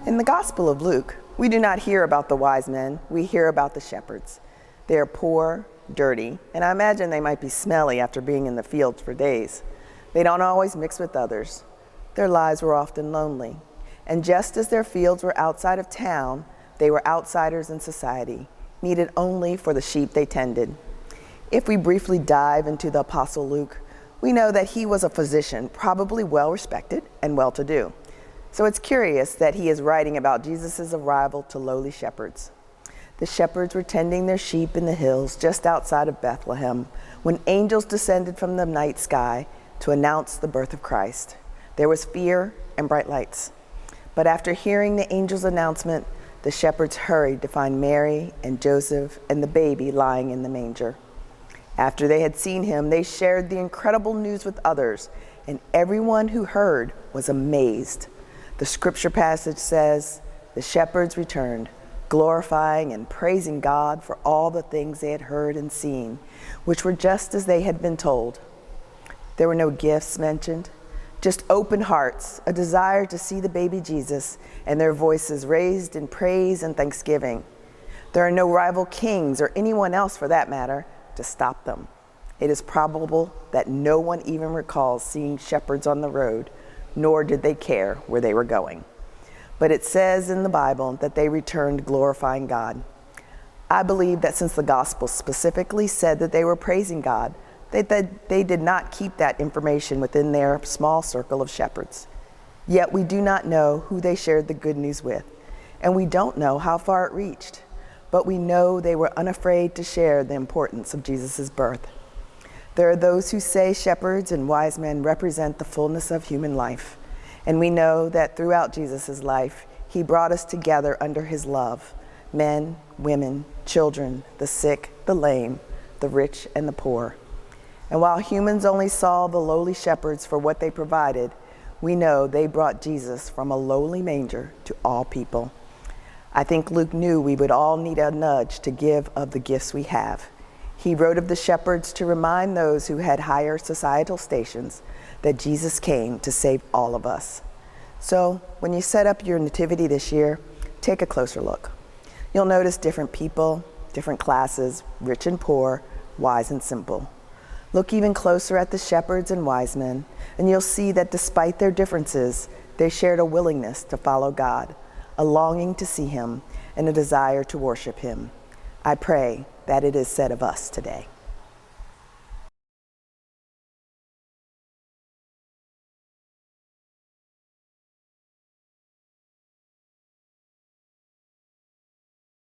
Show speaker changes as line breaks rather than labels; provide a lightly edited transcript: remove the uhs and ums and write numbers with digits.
In the Gospel of Luke, we do not hear about the wise men, we hear about the shepherds. They are poor, dirty, and I imagine they might be smelly after being in the fields for days. They don't always mix with others. Their lives were often lonely. And just as their fields were outside of town, they were outsiders in society, needed only for the sheep they tended. If we briefly dive into the Apostle Luke, we know that he was a physician, probably well-respected and well-to-do. So it's curious that he is writing about Jesus' arrival to lowly shepherds. The shepherds were tending their sheep in the hills just outside of Bethlehem when angels descended from the night sky to announce the birth of Christ. There was fear and bright lights. But after hearing the angel's announcement, the shepherds hurried to find Mary and Joseph and the baby lying in the manger. After they had seen him, they shared the incredible news with others, and everyone who heard was amazed. The scripture passage says, "The shepherds returned, glorifying and praising God for all the things they had heard and seen, which were just as they had been told." There were no gifts mentioned, just open hearts, a desire to see the baby Jesus, and their voices raised in praise and thanksgiving. There are no rival kings, or anyone else for that matter, to stop them. It is probable that no one even recalls seeing shepherds on the road, nor did they care where they were going. But it says in the Bible that they returned glorifying God. I believe that since the gospel specifically said that they were praising God, they did not keep that information within their small circle of shepherds. Yet we do not know who they shared the good news with, and we don't know how far it reached. But we know they were unafraid to share the importance of Jesus' birth. There are those who say shepherds and wise men represent the fullness of human life. And we know that throughout Jesus' life, he brought us together under his love. Men, women, children, the sick, the lame, the rich, and the poor. And while humans only saw the lowly shepherds for what they provided, we know they brought Jesus from a lowly manger to all people. I think Luke knew we would all need a nudge to give of the gifts we have. He wrote of the shepherds to remind those who had higher societal stations that Jesus came to save all of us. So when you set up your nativity this year, take a closer look. You'll notice different people, different classes, rich and poor, wise and simple. Look even closer at the shepherds and wise men, and you'll see that despite their differences, they shared a willingness to follow God, a longing to see him, and a desire to worship him. I pray that it is said of us today.